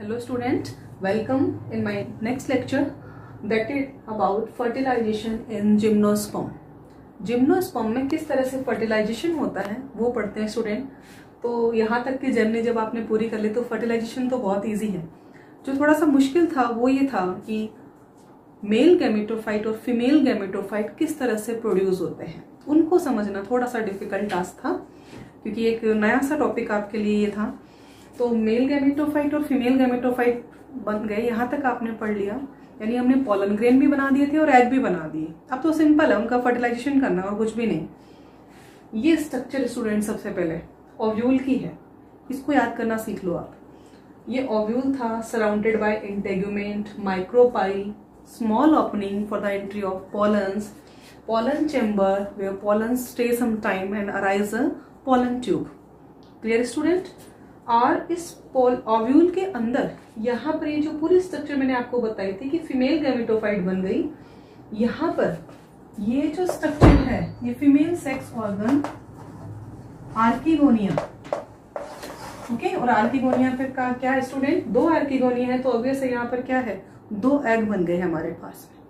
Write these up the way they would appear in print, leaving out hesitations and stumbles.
Hello student, welcome in my next lecture that is about fertilization in gymnosperm. Gymnosperm में किस तरह से fertilisation होता है वो पढ़ते हैं स्टूडेंट। तो यहाँ तक की जर्नी जब आपने पूरी कर ली तो फर्टिलाइजेशन तो बहुत इजी है। जो थोड़ा सा मुश्किल था वो ये था कि मेल गैमेटोफाइट और फीमेल गैमेटोफाइट किस तरह से प्रोड्यूस होते हैं, उनको समझना थोड़ा सा डिफिकल्ट टास्क था क्योंकि एक नया सा टॉपिक आपके लिए ये था। तो मेल गैमेटोफाइट और फीमेल गैमेटोफाइट बन गए, यहाँ तक आपने पढ़ लिया, यानी हमने पॉलन ग्रेन भी बना दिए थे और एग भी बना दिए। अब तो सिंपल है उनका फर्टिलाइजेशन करना और कुछ भी नहीं। ये स्ट्रक्चर स्टूडेंट सबसे पहले ओव्यूल की है, इसको याद करना सीख लो आप। ये ओव्यूल था surrounded by integument, micropyle, small opening for the entry of pollens, pollen chamber where pollen stay some time and arise a pollen tube. Clear student? और इस ओव्यूल के अंदर यहाँ पर ये जो पूरी स्ट्रक्चर मैंने आपको बताई थी कि फीमेल गैमेटोफाइट बन गई, यहाँ पर ये जो स्ट्रक्चर है ये female sex organ archegonia, okay. और आर्किगोनिया फिर का क्या है स्टूडेंट, दो आर्किगोनिया है तो ऑब्वियस है यहाँ पर क्या है, दो एग बन गए हमारे पास में।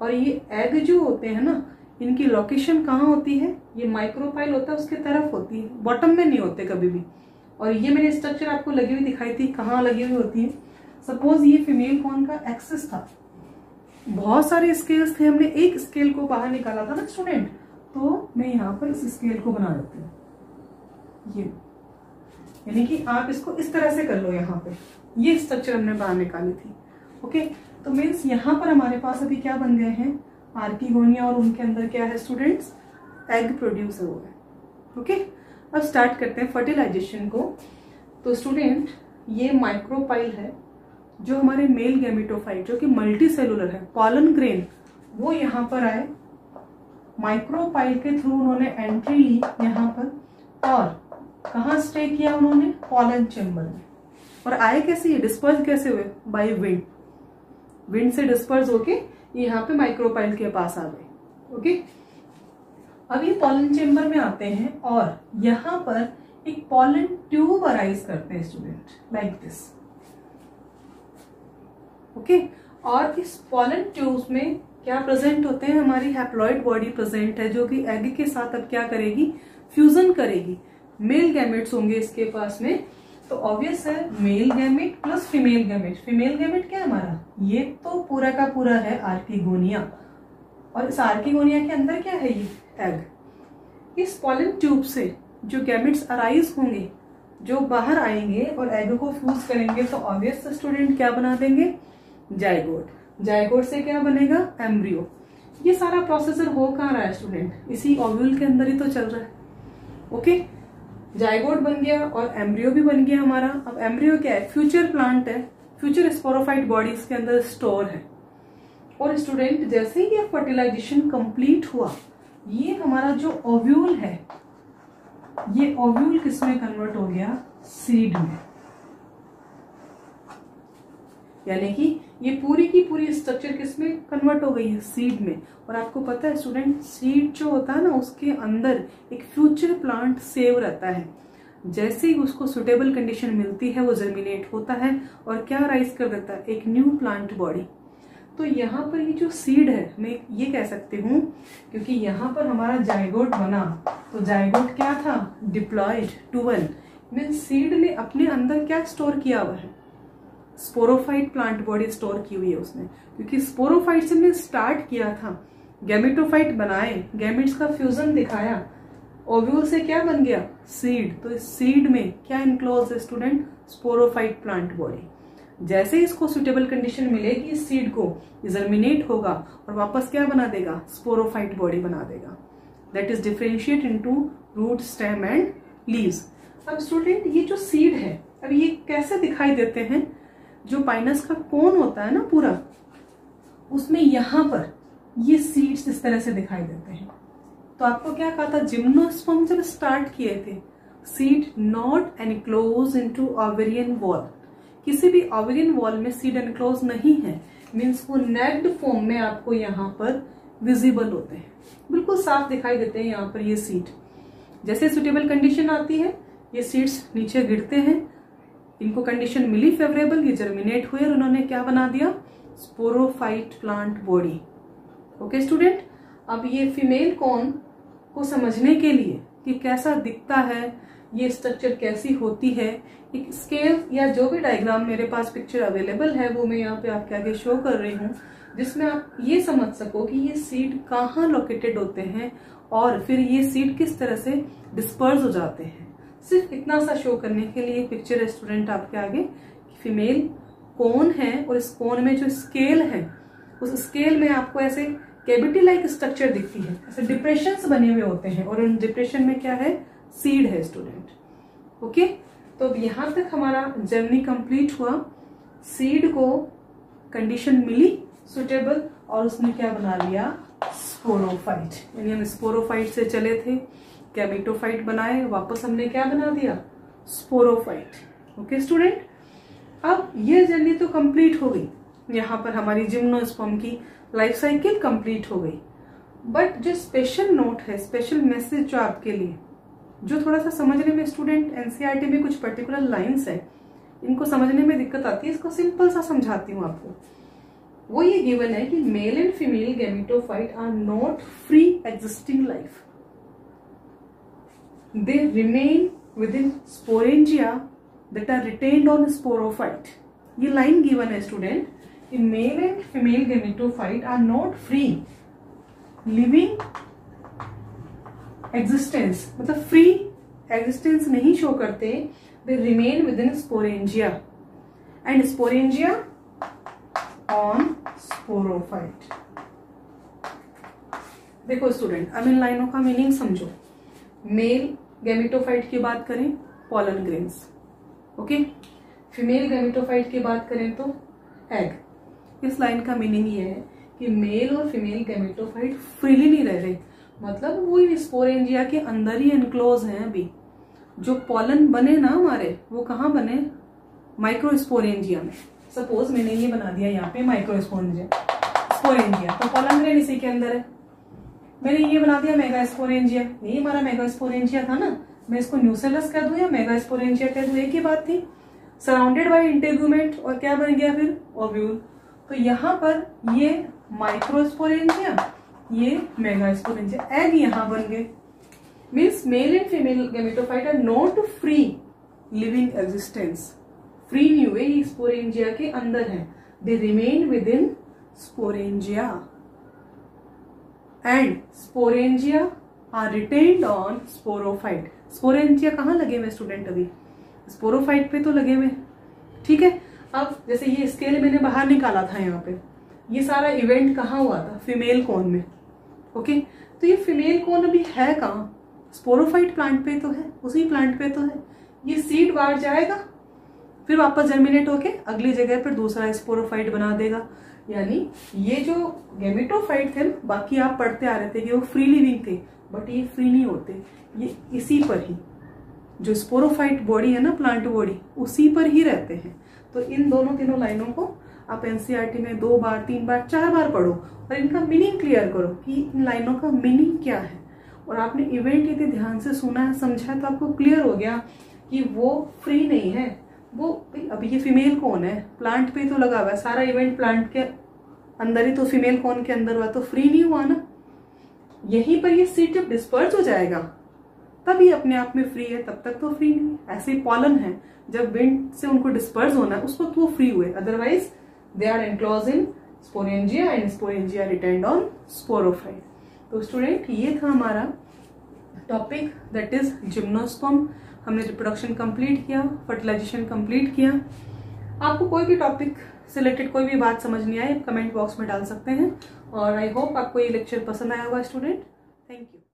और ये एग जो होते हैं ना, इनकी लोकेशन कहाँ होती है, ये माइक्रोपाइल होता है उसके तरफ होती है, बॉटम में नहीं होते कभी भी। और ये मैंने स्ट्रक्चर आपको लगी हुई दिखाई थी, कहाँ लगी हुई होती है। सपोज ये फीमेल कौन का एक्सिस था, बहुत सारे स्केल्स थे, हमने एक स्केल को बाहर निकाला था ना स्टूडेंट, तो मैं यहाँ पर इस स्केल को बना देती हूँ, ये यानी कि आप इसको इस तरह से कर लो। यहाँ पे ये स्ट्रक्चर हमने बाहर निकाली थी, ओके। तो मीन्स यहाँ पर हमारे पास अभी क्या बन गए हैं, आर्किगोनिया, और उनके अंदर क्या है स्टूडेंट्स, एग प्रोड्यूस हुआ है, ओके। अब स्टार्ट करते हैं फर्टिलाइजेशन को। तो स्टूडेंट ये माइक्रोपाइल है जो हमारे मेल गैमेटोफाइट जो कि मल्टी सेलुलर है, पॉलन ग्रेन, वो यहाँ पर आए, माइक्रोपाइल के थ्रू उन्होंने एंट्री ली यहाँ पर, और कहाँ स्टे किया उन्होंने, पॉलन चेम्बर में। और आए कैसे, ये डिस्पर्स कैसे हुए, बाय विंड, विंड से डिस्पर्स होके यहाँ पे माइक्रोपाइल के पास आ गए, ओके। अब ये पॉलन चेम्बर में आते हैं और यहाँ पर एक पॉलन ट्यूब अराइज करते हैं स्टूडेंट, लाइक दिस, ओके। और इस पॉलन ट्यूब में क्या प्रेजेंट होते हैं, हमारी हैप्लॉइड बॉडी प्रेजेंट है जो कि एग के साथ अब क्या करेगी, फ्यूजन करेगी। मेल गैमेट्स होंगे इसके पास में, तो ऑब्वियस है male gamete plus female gamete. Female gamete क्या है हमारा, ये तो पूरा का पूरा है आर्किगोनिया, और इस आर्किगोनिया के अंदर क्या है, ये एग। इस पॉलन ट्यूब से जो गैमेट्स अराइज होंगे, जो बाहर आएंगे और एग को फ्यूज करेंगे, तो ऑब्वियस स्टूडेंट क्या बना देंगे, जाइगोट। जाइगोट से क्या बनेगा, एम्ब्रियो। ये सारा प्रोसेसर हो कहाँ रहा है स्टूडेंट, इसी ओव्यूल के अंदर ही तो चल रहा है, ओके। जाइगोट बन गया और एम्ब्रियो भी बन गया हमारा। अब एम्ब्रियो क्या है, फ्यूचर प्लांट है, फ्यूचर स्पोरोफाइट बॉडी इसके अंदर स्टोर है। और स्टूडेंट जैसे ही ये फर्टिलाइजेशन कंप्लीट हुआ, ये हमारा जो ओव्यूल है, ये ओव्यूल किसमें कन्वर्ट हो गया, सीड में। यानी कि ये पूरी की पूरी स्ट्रक्चर किसमें कन्वर्ट हो गई है, सीड में। और आपको पता है स्टूडेंट, सीड जो होता है ना, उसके अंदर एक फ्यूचर प्लांट सेव रहता है। जैसे ही उसको सुटेबल कंडीशन मिलती है वो जर्मिनेट होता है और क्या राइज कर देता है, एक न्यू प्लांट बॉडी। तो यहाँ पर ये जो सीड है, मैं ये कह सकती हूँ, क्योंकि यहाँ पर हमारा जाइगोट बना, तो जाइगोट क्या था, डिप्लॉयड टूवेल, मीन्स सीड ने अपने अंदर क्या स्टोर किया हुआ है, स्पोरोफाइट प्लांट बॉडी स्टोर की हुई है उसने। क्योंकि स्पोरोफाइट से हमने स्टार्ट किया था, गैमेटोफाइट बनाए, गैमेट्स का फ्यूजन दिखाया, ओव्यूल से क्या बन गया, सीड। तो इस सीड में क्या इनक्लोज है स्टूडेंट, स्पोरोफाइट प्लांट बॉडी। जैसे इसको सुटेबल कंडीशन मिलेगी इस सीड को, जर्मिनेट होगा और वापस क्या बना देगा, स्पोरोफाइट बॉडी बना देगा। That is differentiate into root, stem and leaves. अब स्टूडेंट ये जो सीड है, अब ये कैसे दिखाई देते हैं, जो पाइनस का कोन होता है ना पूरा, उसमें यहाँ पर ये सीड्स इस तरह से दिखाई देते हैं। तो आपको क्या कहा था, जिम्नोस्पर्म जब स्टार्ट किए थे, seed not enclose into ovarian wall, किसी भी ओवेरियन वॉल में सीड एनक्लोज नहीं है, मीन्स वो नेक्ड फॉर्म में आपको यहाँ पर विजिबल होते हैं, बिल्कुल साफ दिखाई देते हैं यहाँ पर ये सीड। जैसे सुटेबल कंडीशन आती है, ये सीड्स नीचे गिरते हैं, इनको कंडीशन मिली फेवरेबल, ये जर्मिनेट हुए और उन्होंने क्या बना दिया, sporophyte plant body. Okay student, अब ये फीमेल कॉर्न को समझने के लिए कि कैसा दिखता है, ये स्ट्रक्चर कैसी होती है, एक स्केल या जो भी डायग्राम मेरे पास पिक्चर अवेलेबल है वो मैं यहाँ पे आपके आगे शो कर रही हूँ, जिसमें आप ये समझ सको कि ये सीड कहाँ लोकेटेड होते हैं और फिर ये सीड किस तरह से डिस्पर्स हो जाते हैं। सिर्फ इतना सा शो करने के लिए पिक्चर है स्टूडेंट आपके आगे, फीमेल कोन है और इस कोन में जो स्केल है उस स्केल में आपको ऐसे कैविटी लाइक स्ट्रक्चर दिखती है, ऐसे डिप्रेशंस बने हुए होते हैं और उन डिप्रेशन में क्या है, सीड है स्टूडेंट। ओके, तो अब यहां तक हमारा जर्नी कंप्लीट हुआ, सीड को कंडीशन मिली सुटेबल और उसने क्या बना लिया, स्पोरोफाइट। यानी हम स्पोरोफाइट से चले थे, गैमेटोफाइट बनाए, वापस हमने क्या बना दिया, स्पोरोफाइट। ओके स्टूडेंट, अब ये जर्नी तो कंप्लीट हो गई, यहाँ पर हमारी जिम्नोस्पर्म की लाइफ साइकिल कंप्लीट हो गई। बट जो स्पेशल नोट है, स्पेशल मैसेज जो आपके लिए, जो थोड़ा सा समझने में स्टूडेंट एनसीईआरटी में कुछ पर्टिकुलर लाइंस है, इनको समझने में दिक्कत आती है, इसको सिंपल सा समझाती हूँ आपको। वो ये गिवन है कि male and female gametophyte are not free existing life, they remain within sporangia that are retained on sporophyte. ये लाइन गिवन है student, male and female gametophyte are not free living existence, मतलब free existence नहीं show करते, they remain within sporangia and sporangia on sporophyte. देखो student, अब इन लाइनों का मीनिंग समझो। मेल गैमेटोफाइट की बात करें, pollen grains. Okay, female gametophyte की बात करें तो एग। इस लाइन का मीनिंग ये है कि मेल और फीमेल गैमेटोफाइट फ्रीली नहीं रह रहे, मतलब वो इन स्पोरेंजिया के अंदर ही एनक्लोज हैं। अभी जो पॉलन बने ना हमारे, वो कहाँ बने, माइक्रोस्पोरेंजिया में। सपोज मैंने ये बना दिया यहाँ पे माइक्रोस्पोरेंजिया, तो पॉलन ग्रेन इसी के अंदर है। मैंने ये बना दिया मेगास्पोरेंजिया, यही हमारा मेगास्पोरेंजिया था ना, मैं इसको न्यूसेलस कह दूं या मेगास्पोरेंजिया कह दूं, एक ही बात थी। सराउंडेड बाय इंटेगुमेंट और क्या बन गया फिर, ओव्यूल। तो यहाँ पर ये माइक्रोस्पोरेंजिया, ये मेगास्पोरेंजिया, एग यहाँ बन गए। Means male and female gametophyte are not free living existence, free नहीं हुए, ये स्पोरेंजिया के अंदर है, they remain within sporangia and sporangia are retained on sporophyte. Sporangia कहाँ लगे हुए स्टूडेंट, अभी स्पोरोफाइट पे तो लगे हुए, ठीक है। अब जैसे ये स्केल मैंने बाहर निकाला था, यहाँ पे ये सारा इवेंट कहाँ हुआ था, फीमेल कोन में। ओके, तो ये फीमेल कोन अभी है कहाँ, स्पोरोफाइट प्लांट पे तो है, उसी प्लांट पे तो है। ये सीड बाहर जाएगा, फिर वापस जर्मिनेट होके अगली जगह पर दूसरा स्पोरोफाइट बना देगा। यानी ये जो गैमेटोफाइट थे, बाकी आप पढ़ते आ रहे थे कि वो फ्री लिविंग थे, बट ये फ्री नहीं होते, ये इसी पर ही, जो स्पोरोफाइट बॉडी है ना, प्लांट बॉडी, उसी पर ही रहते हैं। तो इन तीनों लाइनों को आप एनसीईआरटी में 2 बार 3 बार 4 बार पढ़ो और इनका मीनिंग क्लियर करो कि इन लाइनों का मीनिंग क्या है। और आपने इवेंट यदि ध्यान से सुना है, समझा है, तो आपको क्लियर हो गया कि वो फ्री नहीं है। वो अभी ये फीमेल कौन है, प्लांट पे तो लगा हुआ है, सारा इवेंट प्लांट के अंदर ही तो फीमेल कौन के अंदर हुआ, तो फ्री नहीं हुआ ना। यहीं पर ये सीड जब डिस्पर्स हो जाएगा तब ये अपने आप में फ्री है, तब तक तो फ्री नहीं। ऐसे पॉलन है, जब विंड से उनको डिस्पर्स होना है उस वक्त वो फ्री हुए, otherwise they are enclose in sporangia and sporangia retained on sporophyte. तो स्टूडेंट, ये था हमारा टॉपिक, दैट इज जिम्नोस्पर्म। हमने रिप्रोडक्शन कंप्लीट किया, फर्टिलाइजेशन कंप्लीट किया। आपको कोई भी टॉपिक से रिलेटेड कोई भी बात समझ नहीं आए, कमेंट बॉक्स में डाल सकते हैं। और आई होप आपको ये लेक्चर पसंद आया होगा स्टूडेंट। Thank you.